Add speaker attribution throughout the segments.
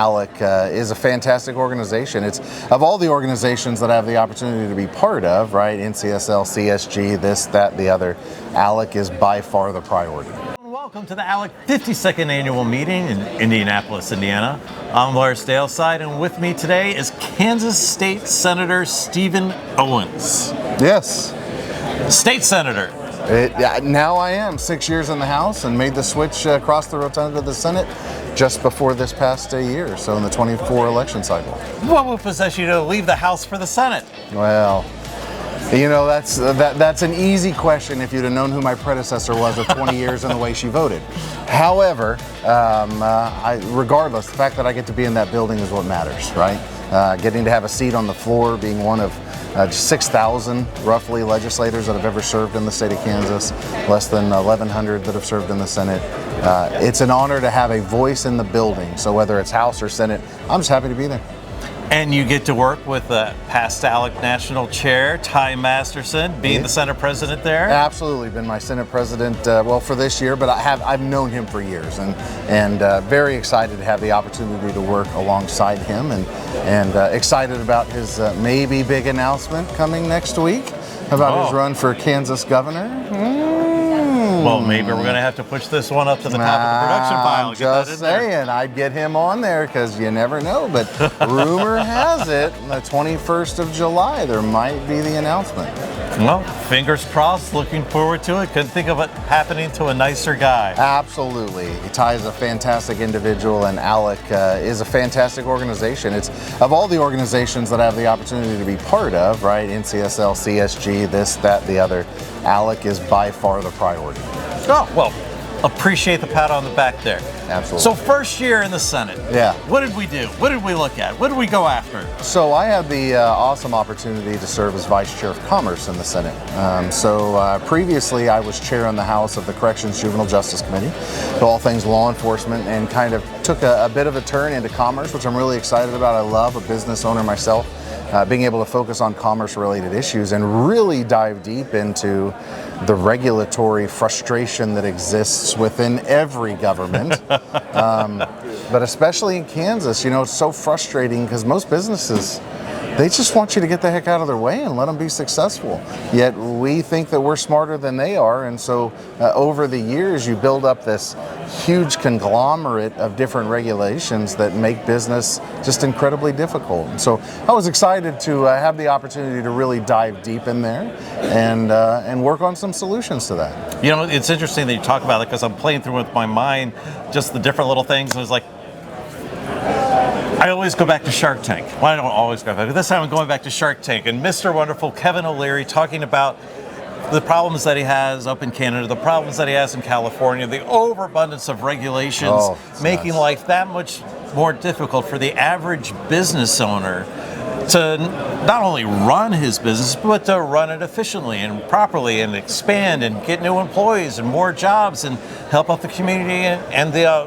Speaker 1: ALEC is a fantastic organization. It's of all the organizations that I have the opportunity to be part of, right? NCSL, CSG, this, that, the other. ALEC is by far the priority.
Speaker 2: Welcome to the ALEC 52nd annual meeting in Indianapolis, Indiana. I'm Lars Daleside, and with me today is Kansas State Senator Stephen Owens.
Speaker 1: Yes.
Speaker 2: State Senator.
Speaker 1: Now I am 6 years in the House and made the switch across the rotunda to the Senate just before this past year, so in the 24 election cycle.
Speaker 2: What would possess you to leave the House for the Senate?
Speaker 1: Well, you know, that's an easy question if you'd have known who my predecessor was of 20 years and the way she voted. However, regardless, the fact that I get to be in that building is what matters, right? Getting to have a seat on the floor, being one of 6,000 roughly legislators that have ever served in the state of Kansas, less than 1,100 that have served in the Senate. It's an honor to have a voice in the building. So whether it's House or Senate, I'm just happy to be there.
Speaker 2: And you get to work with past ALEC National Chair, Ty Masterson, being the Senate President there?
Speaker 1: Absolutely, been my Senate President, well, for this year, but I've known him for years, and very excited to have the opportunity to work alongside him, and excited about his maybe big announcement coming next week about his run for Kansas governor.
Speaker 2: Well, maybe we're going to have to push this one up to the top of the production pile.
Speaker 1: I'm just saying, I'd get him on there because you never know. But rumor has it, the 21st of July, there might be the announcement.
Speaker 2: Well, fingers crossed, looking forward to it. Couldn't think of it happening to a nicer guy.
Speaker 1: Absolutely. Ty is a fantastic individual, and ALEC is a fantastic organization. It's of all the organizations that I have the opportunity to be part of, right? NCSL, CSG, this, that, the other. ALEC is by far the priority.
Speaker 2: Oh, well, appreciate the pat on the back there.
Speaker 1: Absolutely.
Speaker 2: So first year in the Senate.
Speaker 1: Yeah.
Speaker 2: What did we do? What did we look at? What did we go after?
Speaker 1: So I had the awesome opportunity to serve as Vice Chair of Commerce in the Senate. Previously I was Chair in the House of the Corrections Juvenile Justice Committee, to all things law enforcement, and kind of took a bit of a turn into commerce, which I'm really excited about. I love a business owner myself. Being able to focus on commerce-related issues and really dive deep into the regulatory frustration that exists within every government, but especially in Kansas. You know, it's so frustrating because most businesses, they just want you to get the heck out of their way and let them be successful. Yet we think that we're smarter than they are, and so over the years you build up this huge conglomerate of different regulations that make business just incredibly difficult. So I was excited to have the opportunity to really dive deep in there and work on some solutions to that.
Speaker 2: You know, it's interesting that you talk about it because I'm playing through with my mind just the different little things. And it's like, I always go back to Shark Tank. Well, I don't always go back, but this time I'm going back to Shark Tank and Mr. Wonderful Kevin O'Leary talking about the problems that he has up in Canada, the problems that he has in California, the overabundance of regulations, making life that much more difficult for the average business owner to not only run his business, but to run it efficiently and properly and expand and get new employees and more jobs and help out the community and the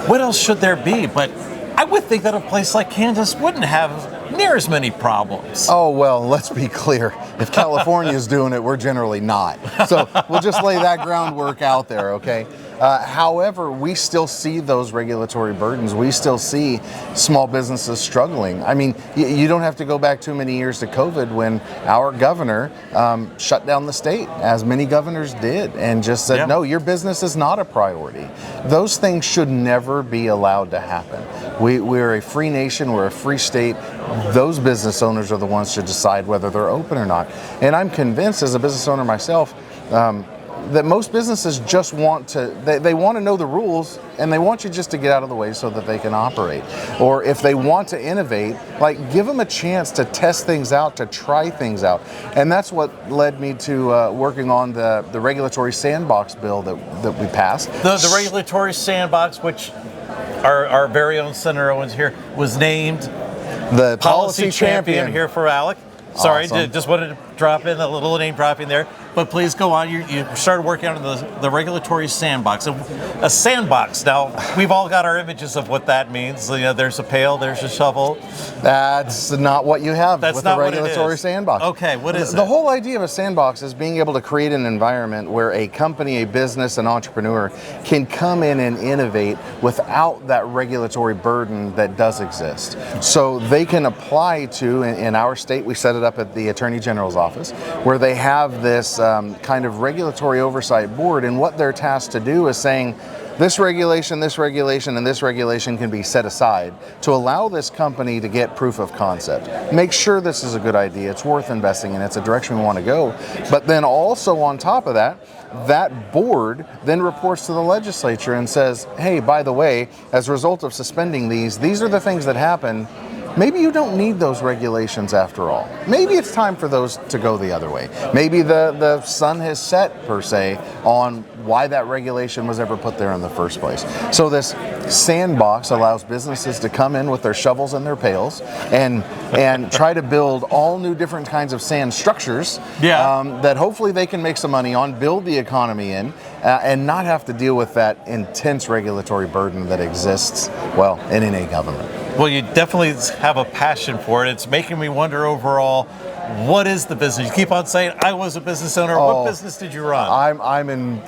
Speaker 2: what else should there be? But I would think that a place like Kansas wouldn't have near as many problems.
Speaker 1: Oh, well, let's be clear. If California is doing it, we're generally not. So we'll just lay that groundwork out there, okay? However, we still see those regulatory burdens. We still see small businesses struggling. I mean, you don't have to go back too many years to COVID when our governor shut down the state, as many governors did, and just said, no, your business is not a priority. Those things should never be allowed to happen. We're a free nation, we're a free state. Those business owners are the ones to decide whether they're open or not. And I'm convinced, as a business owner myself, that most businesses just want to, they want to know the rules, and they want you just to get out of the way so that they can operate. Or if they want to innovate, like, give them a chance to test things out, to try things out. And that's what led me to working on the regulatory sandbox bill that we passed.
Speaker 2: The regulatory sandbox, which our very own Senator Owens here was named
Speaker 1: the policy champion
Speaker 2: here for ALEC. Sorry,
Speaker 1: awesome.
Speaker 2: Just wanted to drop in a little name dropping there, but please go on. You started working on the regulatory sandbox. A sandbox. Now we've all got our images of what that means. There's a pail, there's a shovel.
Speaker 1: That's not what you have with
Speaker 2: not
Speaker 1: a regulatory sandbox.
Speaker 2: Okay, what is it?
Speaker 1: The whole idea of a sandbox is being able to create an environment where a company, a business, an entrepreneur can come in and innovate without that regulatory burden that does exist. So they can apply to, in our state, we set it up at the Attorney General's office, where they have this kind of regulatory oversight board, and what they're tasked to do is saying, this regulation, and this regulation can be set aside to allow this company to get proof of concept. Make sure this is a good idea, it's worth investing in, it's a direction we want to go. But then also on top of that, that board then reports to the legislature and says, hey, by the way, as a result of suspending these are the things that happen. Maybe you don't need those regulations after all. Maybe it's time for those to go the other way. Maybe the sun has set, per se, on why that regulation was ever put there in the first place. So this sandbox allows businesses to come in with their shovels and their pails and try to build all new different kinds of sand structures that hopefully they can make some money on, build the economy in, and not have to deal with that intense regulatory burden that exists, well, in any government.
Speaker 2: Well, you definitely have a passion for it. It's making me wonder overall, what is the business? You keep on saying, I was a business owner. What business did you run?
Speaker 1: I'm in...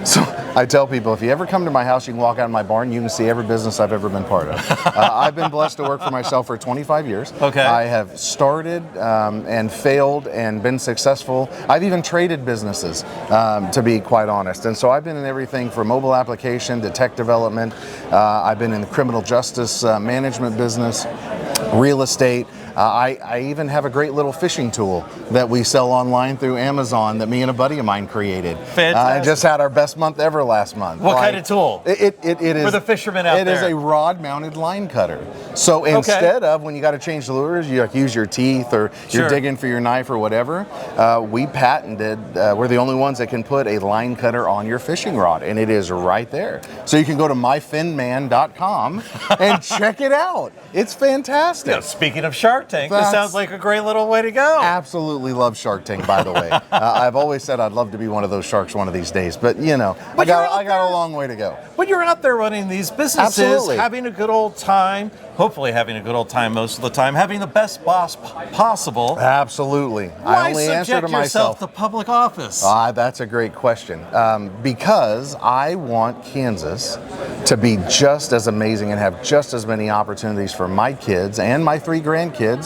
Speaker 1: So I tell people, if you ever come to my house, you can walk out of my barn, you can see every business I've ever been part of. I've been blessed to work for myself for 25 years.
Speaker 2: Okay.
Speaker 1: I have started and failed and been successful. I've even traded businesses, to be quite honest. And so I've been in everything from mobile application to tech development. I've been in the criminal justice management business, real estate. I even have a great little fishing tool that we sell online through Amazon that me and a buddy of mine created.
Speaker 2: Fantastic.
Speaker 1: I just had our best month ever last month.
Speaker 2: What kind of tool?
Speaker 1: It is
Speaker 2: for the fishermen out there.
Speaker 1: It is a rod-mounted line cutter. So instead of when you got to change the lures, you use your teeth or you're digging for your knife or whatever. We patented. We're the only ones that can put a line cutter on your fishing rod, and it is right there. So you can go to myfinman.com and check it out. It's fantastic.
Speaker 2: Yeah, speaking of Shark Tank, this sounds like a great little way to go.
Speaker 1: Absolutely love Shark Tank, by the way. I've always said I'd love to be one of those sharks one of these days, but I got a long way to go.
Speaker 2: When you're out there running these businesses, having a good old time, hopefully having a good old time most of the time, having the best boss possible.
Speaker 1: Absolutely. I only answer to myself.
Speaker 2: Why subject yourself to public office?
Speaker 1: That's a great question. Because I want Kansas to be just as amazing and have just as many opportunities for my kids and my 3 grandkids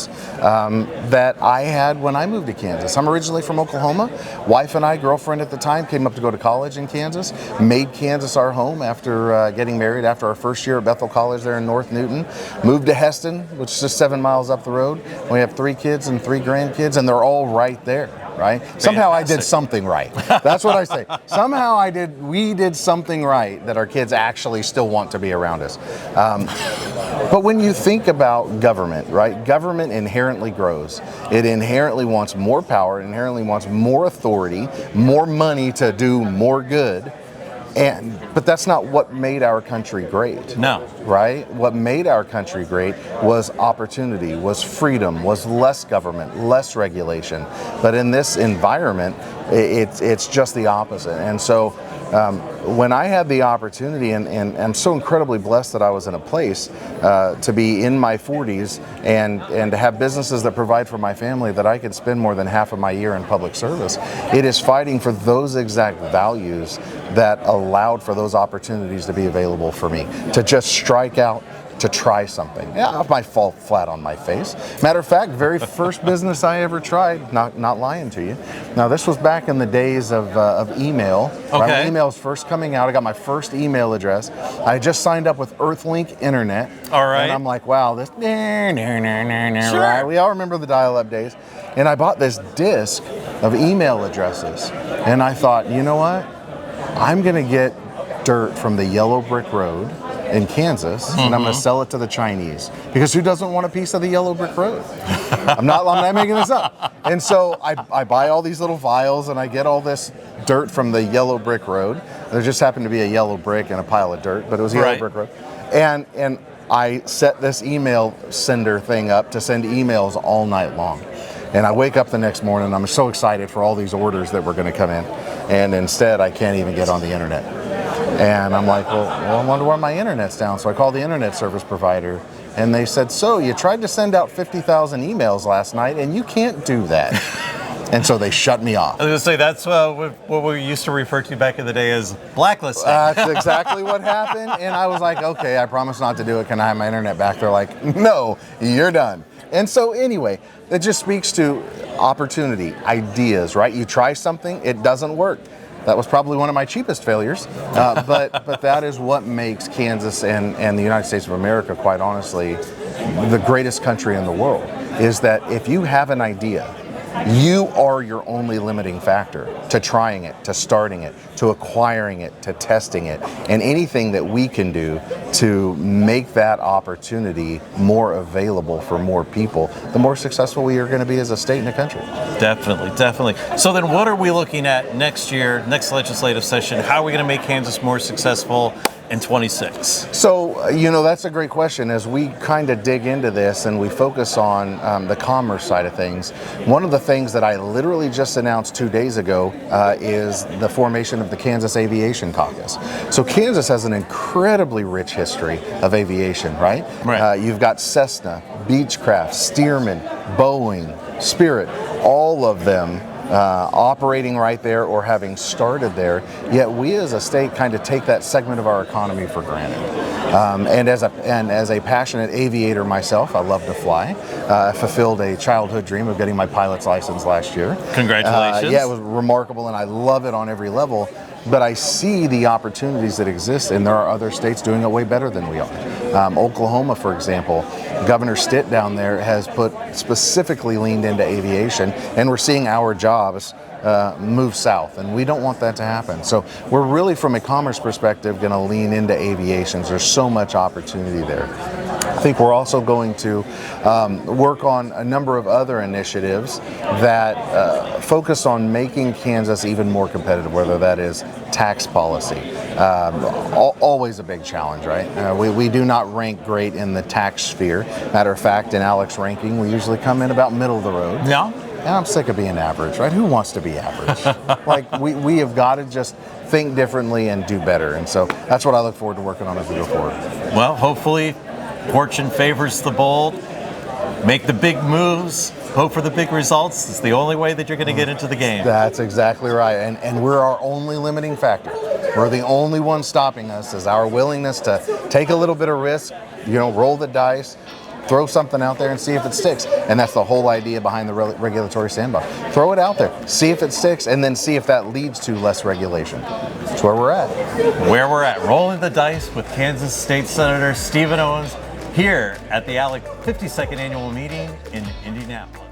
Speaker 1: that I had when I moved to Kansas. I'm originally from Oklahoma. Wife and I, girlfriend at the time, came up to go to college in Kansas, made Kansas our home after getting married after our first year at Bethel College there in North Newton. Moved to Heston, which is just 7 miles up the road. We have 3 kids and 3 grandkids, and they're all right there, right? Fantastic. Somehow I did something right. That's what I say. Somehow we did something right that our kids actually still want to be around us. But when you think about government, right? Government inherently grows. It inherently wants more power, it inherently wants more authority, more money to do more good. But that's not what made our country great.
Speaker 2: No.
Speaker 1: Right? What made our country great was opportunity, was freedom, was less government, less regulation. But in this environment, it's just the opposite. And so when I had the opportunity, and I'm so incredibly blessed that I was in a place to be in my 40s and to have businesses that provide for my family, that I could spend more than half of my year in public service. It is fighting for those exact values that allowed for those opportunities to be available for me, to just strike out, to try something. Yeah, I might fall flat on my face. Matter of fact, very first business I ever tried, not lying to you. Now, this was back in the days of email.
Speaker 2: Okay.
Speaker 1: Right, when email was first coming out, I got my first email address. I just signed up with Earthlink Internet.
Speaker 2: All right.
Speaker 1: And I'm like, wow, this,
Speaker 2: Sure.
Speaker 1: right? We all remember the dial-up days. And I bought this disc of email addresses. And I thought, you know what? I'm going to get dirt from the yellow brick road in Kansas, and I'm going to sell it to the Chinese, because who doesn't want a piece of the yellow brick road? I'm not making this up. And so I buy all these little vials, and I get all this dirt from the yellow brick road. There just happened to be a yellow brick and a pile of dirt, but it was a yellow brick road. And I set this email sender thing up to send emails all night long. And I wake up the next morning, I'm so excited for all these orders that were going to come in, and instead I can't even get on the internet. And I'm like, well, I wonder why my internet's down. So I called the internet service provider, and they said, so you tried to send out 50,000 emails last night, and you can't do that. And so they shut me off.
Speaker 2: I was going to say, that's what we used to refer to back in the day as blacklisting.
Speaker 1: That's exactly what happened. And I was like, okay, I promise not to do it. Can I have my internet back? They're like, no, you're done. And so anyway, it just speaks to opportunity, ideas, right? You try something, it doesn't work. That was probably one of my cheapest failures, but that is what makes Kansas and the United States of America, quite honestly, the greatest country in the world, is that if you have an idea, you are your only limiting factor to trying it, to starting it, to acquiring it, to testing it, and anything that we can do to make that opportunity more available for more people, the more successful we are going to be as a state and a country.
Speaker 2: Definitely, definitely. So then what are we looking at next year, next legislative session? How are we going to make Kansas more successful in 26?
Speaker 1: So, that's a great question. As we kind of dig into this and we focus on the commerce side of things, one of the things that I literally just announced 2 days ago is the formation of the Kansas Aviation Caucus. So Kansas has an incredibly rich history of aviation, right?
Speaker 2: Right.
Speaker 1: You've got Cessna, Beechcraft, Stearman, Boeing, Spirit, all of them operating right there or having started there, yet we as a state kind of take that segment of our economy for granted. And as a passionate aviator myself, I love to fly. I fulfilled a childhood dream of getting my pilot's license last year.
Speaker 2: Congratulations.
Speaker 1: Yeah, it was remarkable, and I love it on every level. But I see the opportunities that exist, and there are other states doing it way better than we are. Oklahoma, for example, Governor Stitt down there has specifically leaned into aviation, and we're seeing our jobs move south, and we don't want that to happen. So we're really, from a commerce perspective, going to lean into aviation. There's so much opportunity there. I think we're also going to work on a number of other initiatives that focus on making Kansas even more competitive, whether that is tax policy. Always a big challenge, right? We do not rank great in the tax sphere. Matter of fact, in Alec's ranking, we usually come in about middle of the road.
Speaker 2: Yeah.
Speaker 1: And I'm sick of being average, right? Who wants to be average? Like, we have got to just think differently and do better. And so that's what I look forward to working on as we go forward.
Speaker 2: Well, hopefully fortune favors the bold. Make the big moves. Hope for the big results. It's the only way that you're going to get into the game.
Speaker 1: That's exactly right. And we're our only limiting factor. We're the only one stopping us is our willingness to take a little bit of risk, roll the dice, throw something out there and see if it sticks. And that's the whole idea behind the regulatory sandbox. Throw it out there, see if it sticks, and then see if that leads to less regulation. That's where we're at.
Speaker 2: Where we're at. Rolling the dice with Kansas State Senator Stephen Owens here at the ALEC 52nd Annual Meeting in Indianapolis.